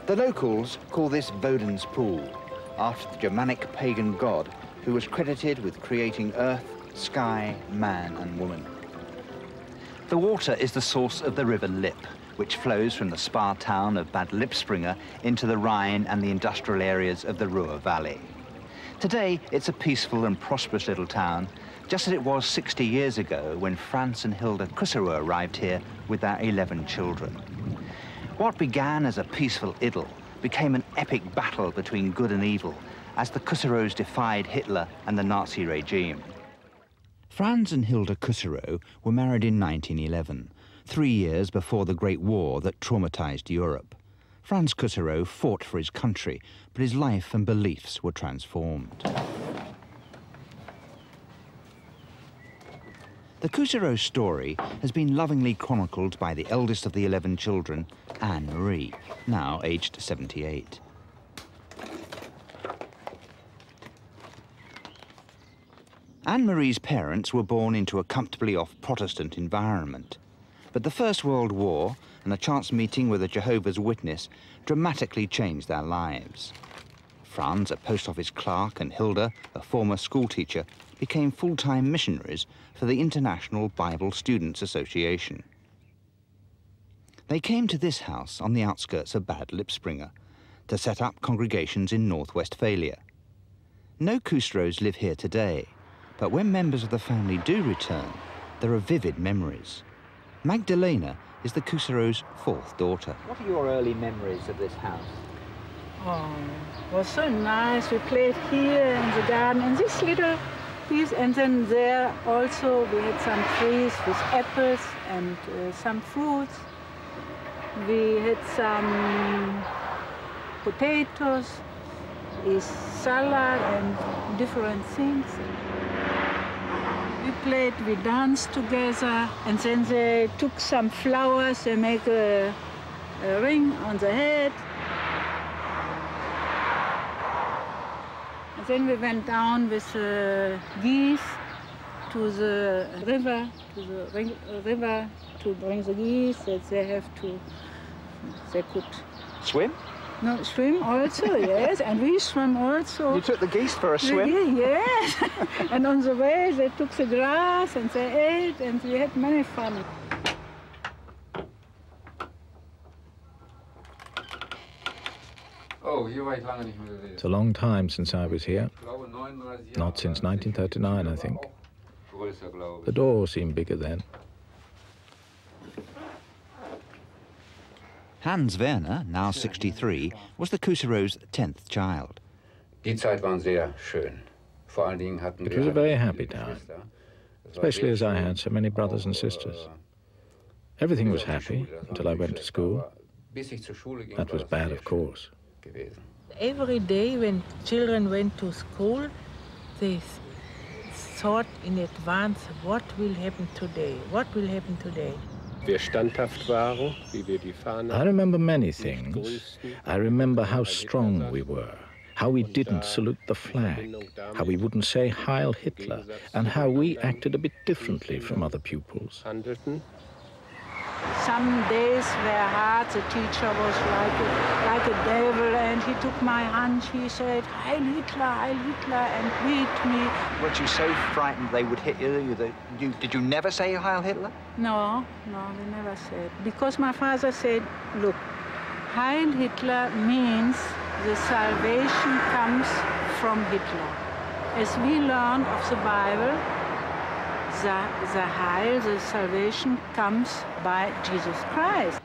The locals call this Woden's Pool, after the Germanic pagan god who was credited with creating earth, sky, man and woman. The water is the source of the River Lipp, which flows from the spa town of Bad Lippspringe into the Rhine and the industrial areas of the Ruhr Valley. Today, it's a peaceful and prosperous little town, just as it was 60 years ago when Franz and Hilda Kusserow arrived here with their 11 children. What began as a peaceful idyll became an epic battle between good and evil as the Kusserows defied Hitler and the Nazi regime. Franz and Hilda Kusserow were married in 1911, 3 years before the Great War that traumatized Europe. Franz Kusserow fought for his country, but his life and beliefs were transformed. The Kusserow story has been lovingly chronicled by the eldest of the 11 children, Anne-Marie, now aged 78. Anne-Marie's parents were born into a comfortably off Protestant environment. But the First World War and a chance meeting with a Jehovah's Witness dramatically changed their lives. Franz, a post office clerk, and Hilda, a former schoolteacher, became full-time missionaries for the International Bible Students Association. They came to this house on the outskirts of Bad Lippspringe to set up congregations in North Westphalia. No Kusserows live here today, but when members of the family do return, there are vivid memories. Magdalena is the Kusserows' fourth daughter. What are your early memories of this house? Oh, it was so nice. We played here in the garden, in this little piece, and then there also we had some trees with apples and some fruits. We had some potatoes, a salad and different things. We played, we danced together, and then they took some flowers, they make a ring on the head. And then we went down with geese to the river, to bring the geese, that they could Swim? no, swim also, yes, and we swim also. You took the geese for a swim? Yes, and on the way they took the grass and they ate and we had many fun. It's a long time since I was here. Not since 1939, I think. The door seemed bigger then. Hans Werner, now 63, was the Kusserows' 10th child. It was a very happy time, especially as I had so many brothers and sisters. Everything was happy until I went to school. That was bad, of course. Every day when children went to school, they thought in advance, what will happen today? What will happen today? I remember many things. I remember how strong we were, how we didn't salute the flag, how we wouldn't say Heil Hitler, and how we acted a bit differently from other pupils. Some days were hard. The teacher was like a devil, and he took my hand. He said, Heil Hitler, and beat me. Weren't you so frightened they would hit you? Did you never say Heil Hitler? No, we never said. Because my father said, look, Heil Hitler means the salvation comes from Hitler. As we learned of the Bible, the Heil, the salvation, comes by Jesus Christ.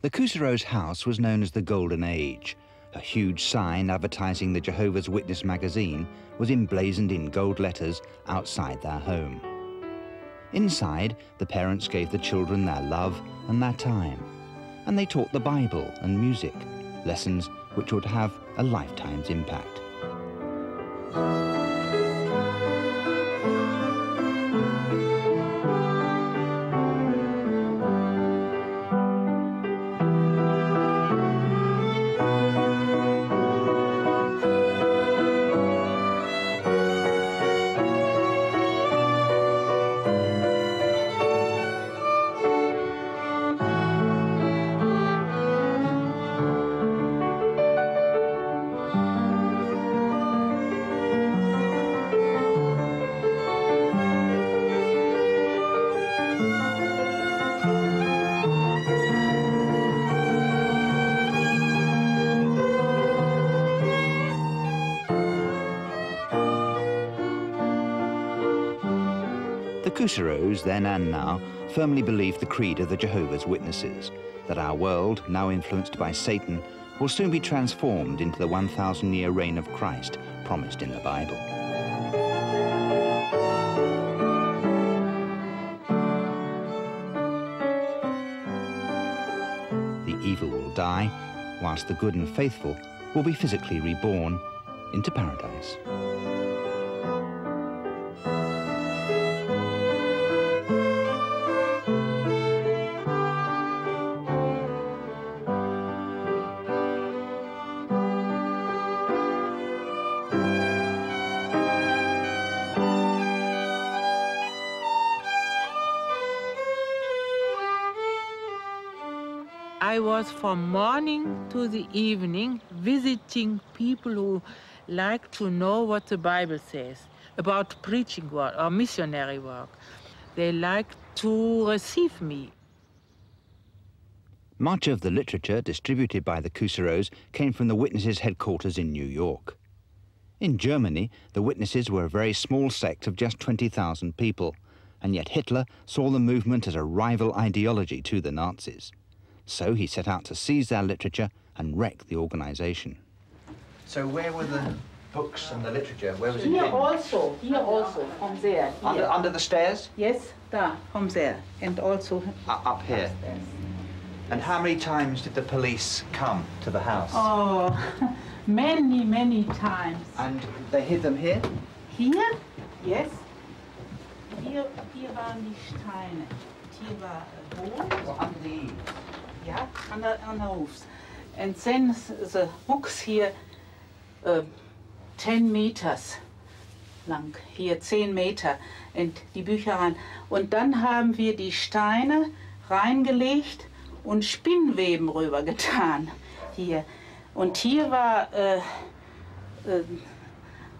The Kusserows' house was known as the Golden Age. A huge sign advertising the Jehovah's Witness magazine was emblazoned in gold letters outside their home. Inside, the parents gave the children their love and their time, and they taught the Bible and music, lessons which would have a lifetime's impact. Cousereaus, then and now, firmly believed the creed of the Jehovah's Witnesses, that our world, now influenced by Satan, will soon be transformed into the 1,000-year reign of Christ promised in the Bible. The evil will die, whilst the good and faithful will be physically reborn into paradise. I was from morning to the evening visiting people who like to know what the Bible says about preaching work or missionary work. They like to receive me. Much of the literature distributed by the Cousereaus came from the Witnesses' headquarters in New York. In Germany, the Witnesses were a very small sect of just 20,000 people, and yet Hitler saw the movement as a rival ideology to the Nazis. So he set out to seize their literature and wreck the organization. So where were the books and the literature? Where was it? Here also, from there. Under the stairs? Yes, there, from there, and also Up here. upstairs. And how many times did the police come to the house? Oh, many, many times. And they hid them here? Hier? Yes. Hier waren die Steine. Hier war Boot. Well, under the eaves. Yeah, on the roofs. And then the books here 10 meters lang, hier 10 Meter, und die Bücher rein. Und dann haben wir die Steine reingelegt und Spinnweben rüber getan, hier. Und hier war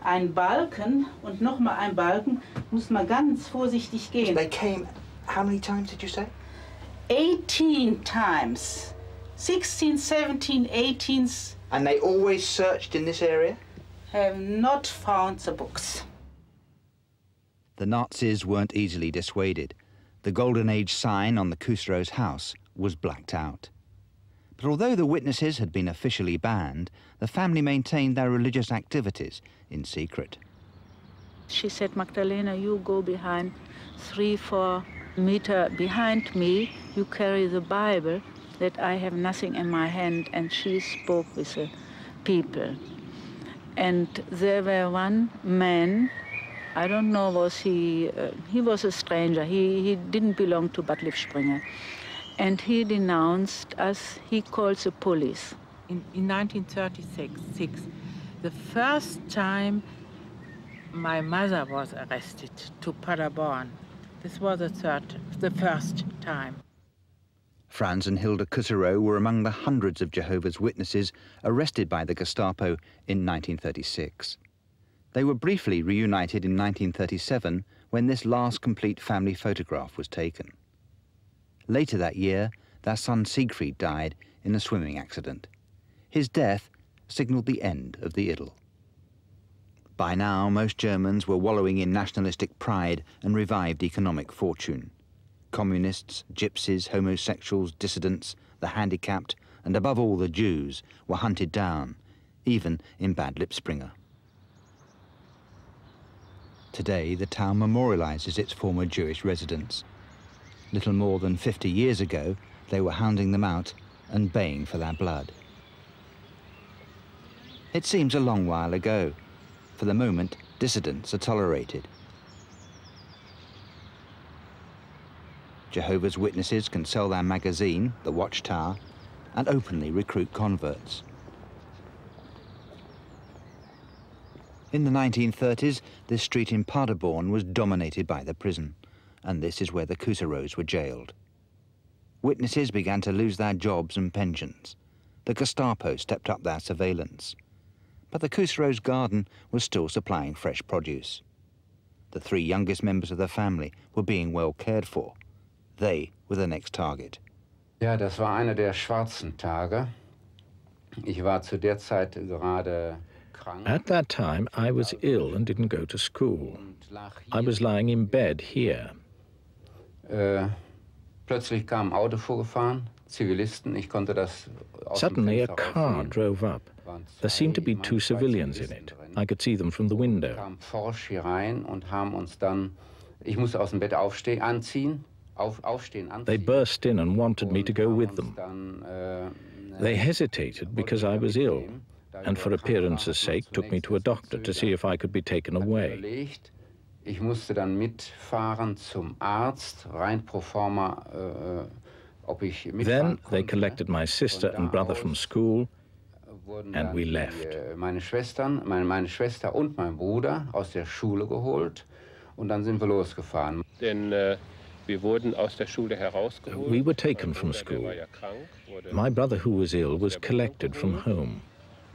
ein Balken und nochmal ein Balken, muss man ganz vorsichtig gehen. They came, how many times did you say? 18 times. 16, 17, 18. And they always searched in this area? Have not found the books. The Nazis weren't easily dissuaded. The Golden Age sign on the Cousereaus' house was blacked out. But although the Witnesses had been officially banned, the family maintained their religious activities in secret. She said, Magdalena, you go behind 3-4 meters behind me, you carry the Bible, that I have nothing in my hand, and she spoke with the people. And there were one man, I don't know, was he was a stranger, he didn't belong to Bad Lippspringe. And he denounced us, he called the police. In 1936, the first time my mother was arrested to Paderborn. This was the first time. Franz and Hilda Cousereau were among the hundreds of Jehovah's Witnesses arrested by the Gestapo in 1936. They were briefly reunited in 1937 when this last complete family photograph was taken. Later that year, their son Siegfried died in a swimming accident. His death signalled the end of the idyll. By now, most Germans were wallowing in nationalistic pride and revived economic fortune. Communists, gypsies, homosexuals, dissidents, the handicapped, and above all the Jews, were hunted down, even in Bad Lippspringe. Today, the town memorializes its former Jewish residents. Little more than 50 years ago, they were hounding them out and baying for their blood. It seems a long while ago. For the moment, dissidents are tolerated. Jehovah's Witnesses can sell their magazine, The Watchtower, and openly recruit converts. In the 1930s, this street in Paderborn was dominated by the prison, and this is where the Cousereaus were jailed. Witnesses began to lose their jobs and pensions. The Gestapo stepped up their surveillance. But the Cousereaus' garden was still supplying fresh produce. The 3 youngest members of the family were being well cared for. They were the next target. Ja, das war einer der schwarzen Tage. Ich war zu der Zeit gerade krank. At that time, I was ill and didn't go to school. I was lying in bed here. Plötzlich kam ein Auto vorgefahren, Zivilisten, ich konnte das aus dem Suddenly a Fenster car raussehen. drove up. There seemed to be two civilians in it. I could see them from the window. Kam forsch hier rein und haben uns dann, ich musste aus dem Bett aufstehen, anziehen. They burst in and wanted me to go with them. They hesitated because I was ill, and for appearance's sake took me to a doctor to see if I could be taken away. Ich musste dann mitfahren zum Arzt, rein pro forma, ob ich mitfahren Then konnte. they collected my sister and brother from school, and we left. Meine Schwester und mein Bruder aus der Schule geholt und dann sind wir losgefahren. Denn wir wurden aus der Schule herausgeholt. We were taken from school. My brother, who was ill, was collected from home.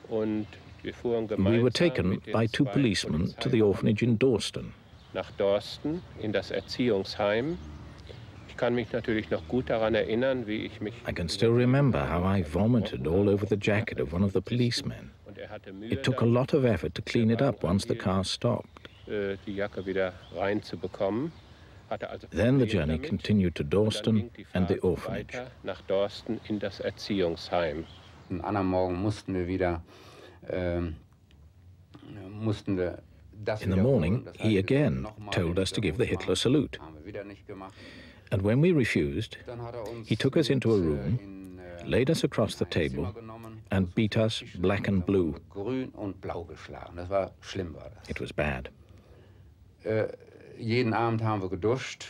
Und wir fuhren We were taken by two policemen to the orphanage in Dorsten. nach Dorsten in das Erziehungsheim. Ich kann mich natürlich noch gut daran erinnern, wie ich mich... I can still remember how I vomited all over the jacket of one of the policemen. It took a lot of effort to clean it up once the car stopped. Die Jacke wieder reinzubekommen. Then the journey continued to Dorsten and the orphanage. Nach Dorsten in das Erziehungsheim. Am anderen Morgen mussten wir wieder, In the morning, he again told us to give the Hitler salute. And when we refused, he took us into a room, laid us across the table, and beat us black and blue. It was bad. Jeden Abend haben wir geduscht.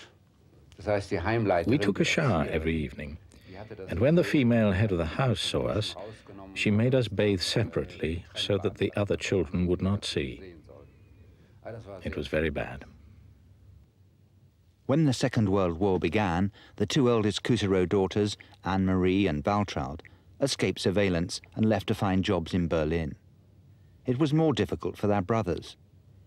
Das heißt, die Heimleiterin... We took a shower every evening, and when the female head of the house saw us, she made us bathe separately so that the other children would not see. It was very bad. When the Second World War began, the two eldest Couserot daughters, Anne-Marie and Waltraud, escaped surveillance and left to find jobs in Berlin. It was more difficult for their brothers.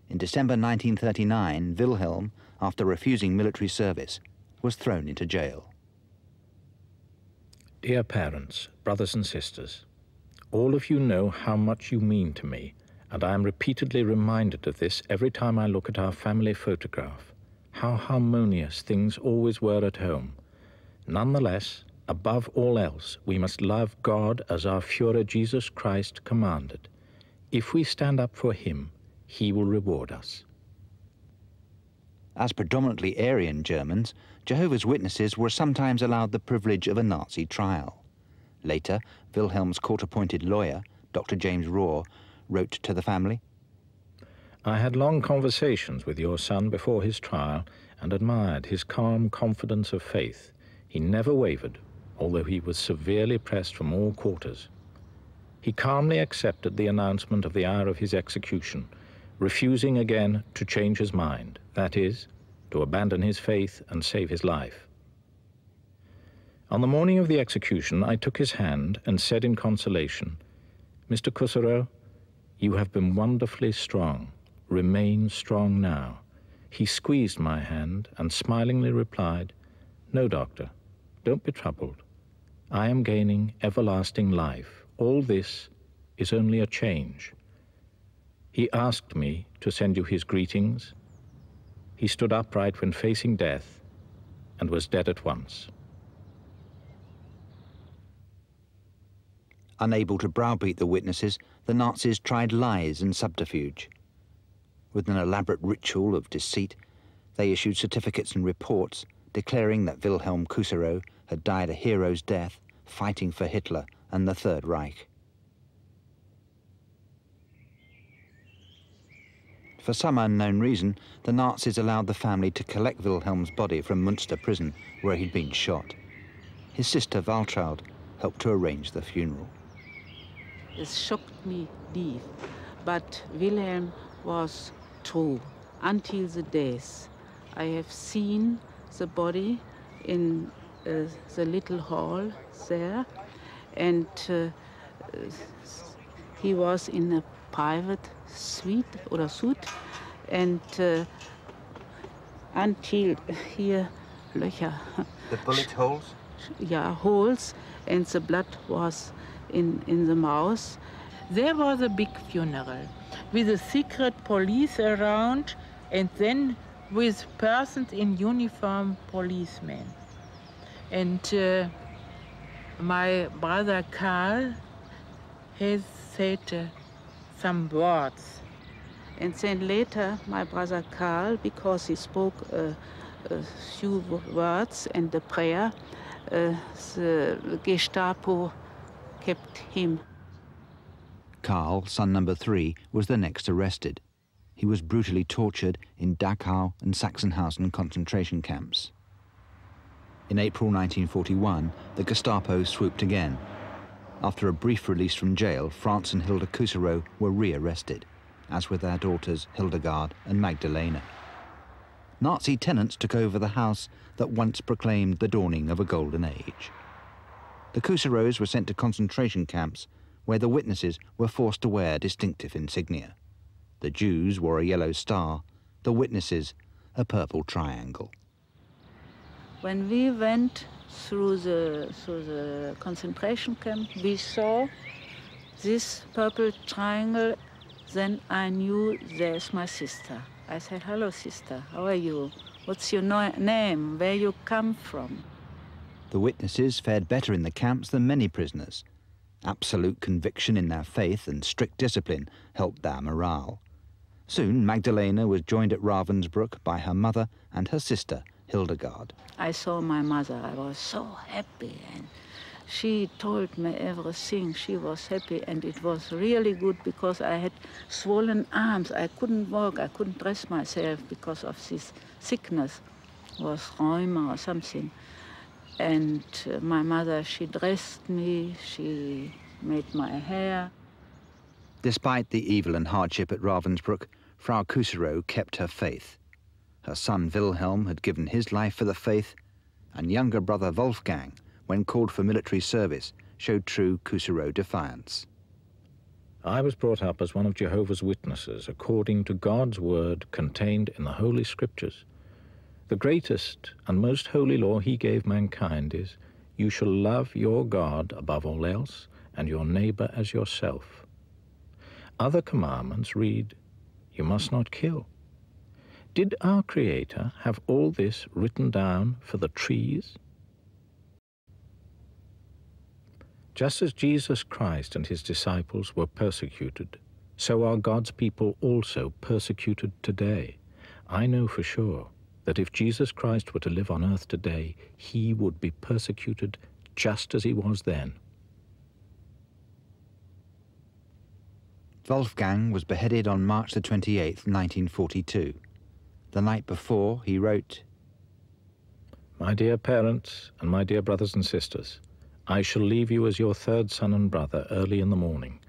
In December 1939, Wilhelm, after refusing military service, was thrown into jail. Dear parents, brothers and sisters, all of you know how much you mean to me, and I am repeatedly reminded of this every time I look at our family photograph. How harmonious things always were at home. Nonetheless, above all else, we must love God as our Führer Jesus Christ commanded. If we stand up for him, he will reward us. As predominantly Aryan Germans, Jehovah's Witnesses were sometimes allowed the privilege of a Nazi trial. Later, Wilhelm's court-appointed lawyer, Dr. James Rohr, wrote to the family, I had long conversations with your son before his trial and admired his calm confidence of faith. He never wavered, although he was severely pressed from all quarters. He calmly accepted the announcement of the hour of his execution, refusing again to change his mind, that is, to abandon his faith and save his life. On the morning of the execution, I took his hand and said in consolation, Mr. Couserot, you have been wonderfully strong. Remain strong now. He squeezed my hand and smilingly replied, No, doctor, don't be troubled. I am gaining everlasting life. All this is only a change. He asked me to send you his greetings. He stood upright when facing death and was dead at once. Unable to browbeat the witnesses, the Nazis tried lies and subterfuge. With an elaborate ritual of deceit, they issued certificates and reports declaring that Wilhelm Couserot had died a hero's death fighting for Hitler and the Third Reich. For some unknown reason, the Nazis allowed the family to collect Wilhelm's body from Münster prison, where he'd been shot. His sister Waltraud helped to arrange the funeral. It shocked me deep, but Wilhelm was true until the death. I have seen the body in the little hall there, and he was in a private suite, and until here, Löcher. The bullet holes? Yeah, holes, and the blood was in the mouth. There was a big funeral with a secret police around, and then with persons in uniform, policemen. And my brother Karl has said some words. And then later, my brother Karl, because he spoke a few words and the prayer, the Gestapo kept him. Karl, son number 3, was the next arrested. He was brutally tortured in Dachau and Sachsenhausen concentration camps. In April 1941, the Gestapo swooped again. After a brief release from jail, Franz and Hilda Kuserow were re-arrested, as were their daughters Hildegard and Magdalena. Nazi tenants took over the house that once proclaimed the dawning of a golden age. The Kuserows were sent to concentration camps where the witnesses were forced to wear distinctive insignia. The Jews wore a yellow star, the witnesses a purple triangle. When we went through the concentration camp, we saw this purple triangle. Then I knew there's my sister. I said, "Hello, sister, how are you? What's your name? Where you come from?" The witnesses fared better in the camps than many prisoners. Absolute conviction in their faith and strict discipline helped their morale. Soon, Magdalena was joined at Ravensbrück by her mother and her sister, Hildegard. I saw my mother. I was so happy, and she told me everything. She was happy, and it was really good because I had swollen arms. I couldn't walk. I couldn't dress myself because of this sickness. It was rheuma or something. And my mother, she dressed me. She made my hair. Despite the evil and hardship at Ravensbrück, Frau Kuserow kept her faith. Her son Wilhelm had given his life for the faith, and younger brother Wolfgang, when called for military service, showed true Kuserow defiance. I was brought up as one of Jehovah's Witnesses according to God's word contained in the Holy Scriptures. The greatest and most holy law he gave mankind is, "You shall love your God above all else and your neighbor as yourself." Other commandments read, "You must not kill." Did our Creator have all this written down for the trees? Just as Jesus Christ and his disciples were persecuted, so are God's people also persecuted today. I know for sure that if Jesus Christ were to live on earth today, he would be persecuted just as he was then. Wolfgang was beheaded on March the 28th, 1942. The night before, he wrote, "My dear parents and my dear brothers and sisters, I shall leave you as your third son and brother early in the morning.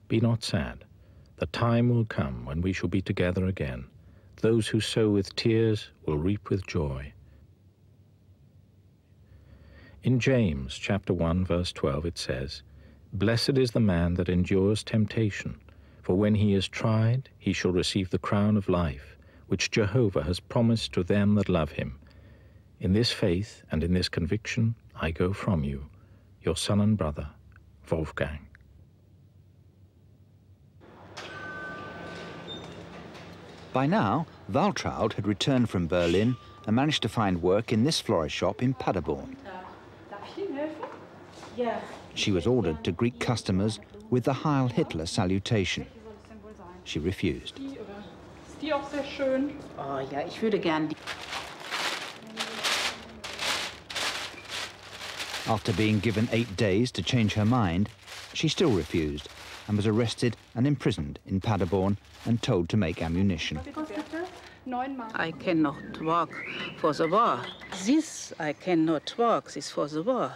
Be not sad. The time will come when we shall be together again. Those who sow with tears will reap with joy." In James chapter 1, verse 12, it says, "Blessed is the man that endures temptation, for when he is tried, he shall receive the crown of life, which Jehovah has promised to them that love him. In this faith and in this conviction I go from you, your son and brother, Wolfgang." By now, Waltraud had returned from Berlin and managed to find work in this florist shop in Paderborn. She was ordered to greet customers with the Heil Hitler salutation. She refused. Oh ja, ich würde gern. After being given 8 days to change her mind, she still refused and was arrested and imprisoned in Paderborn and told to make ammunition. I cannot walk for the war. This I cannot walk, this for the war.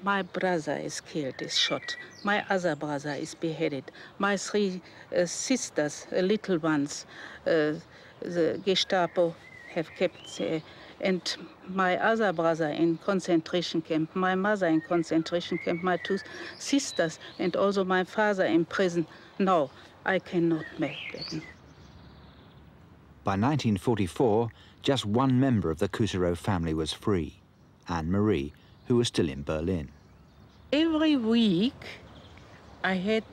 My brother is killed, is shot. My other brother is beheaded. My 3 sisters, little ones, the Gestapo have kept there. And my other brother in concentration camp, my mother in concentration camp, my 2 sisters, and also my father in prison. No, I cannot make that. By 1944, just one member of the Kuserow family was free, Anne-Marie, who was still in Berlin. Every week I had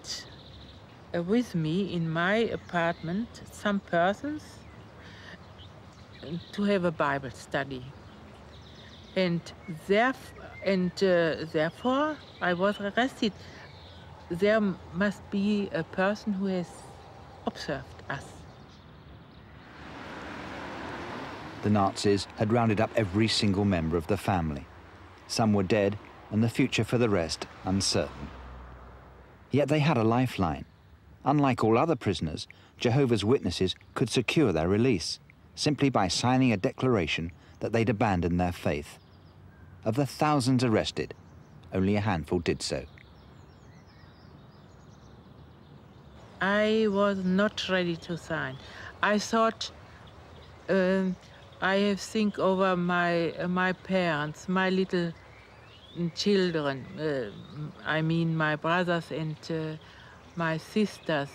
with me in my apartment some persons to have a Bible study. And therefore I was arrested. There must be a person who has observed us. The Nazis had rounded up every single member of the family. Some were dead, and the future for the rest uncertain. Yet they had a lifeline. Unlike all other prisoners, Jehovah's Witnesses could secure their release simply by signing a declaration that they'd abandoned their faith. Of the thousands arrested, only a handful did so. I was not ready to sign. I thought I have think over my parents, my little children. I mean my brothers and my sisters.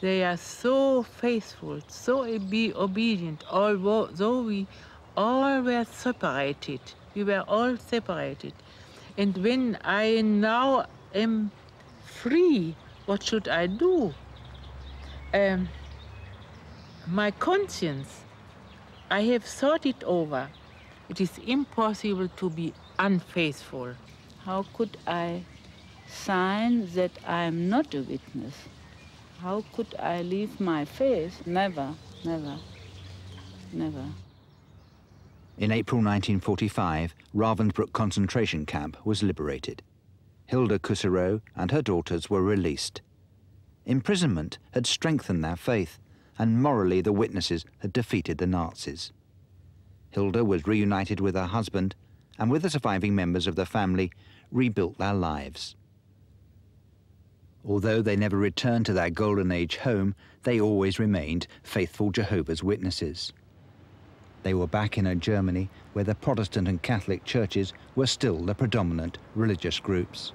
They are so faithful, so obedient, although we all were separated. We were all separated. And when I now am free, what should I do? My conscience, I have thought it over. It is impossible to be unfaithful. How could I sign that I'm not a witness? How could I leave my faith? Never, never, never. In April 1945, Ravensbrück concentration camp was liberated. Hilda Kusserow and her daughters were released. Imprisonment had strengthened their faith, and morally the witnesses had defeated the Nazis. Hilda was reunited with her husband, and with the surviving members of the family, rebuilt their lives. Although they never returned to their Golden Age home, they always remained faithful Jehovah's Witnesses. They were back in a Germany where the Protestant and Catholic churches were still the predominant religious groups.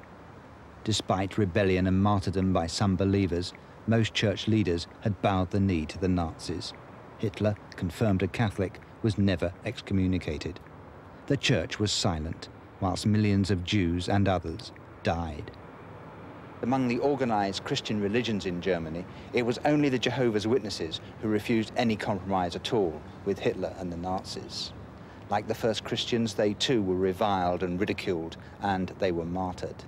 Despite rebellion and martyrdom by some believers, most church leaders had bowed the knee to the Nazis. Hitler, confirmed a Catholic, was never excommunicated. The church was silent, whilst millions of Jews and others died. Among the organized Christian religions in Germany, it was only the Jehovah's Witnesses who refused any compromise at all with Hitler and the Nazis. Like the first Christians, they too were reviled and ridiculed, and they were martyred.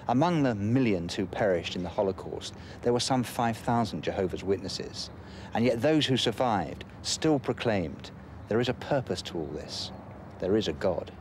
Among the millions who perished in the Holocaust, there were some 5,000 Jehovah's Witnesses, and yet those who survived still proclaimed, there is a purpose to all this. There is a God.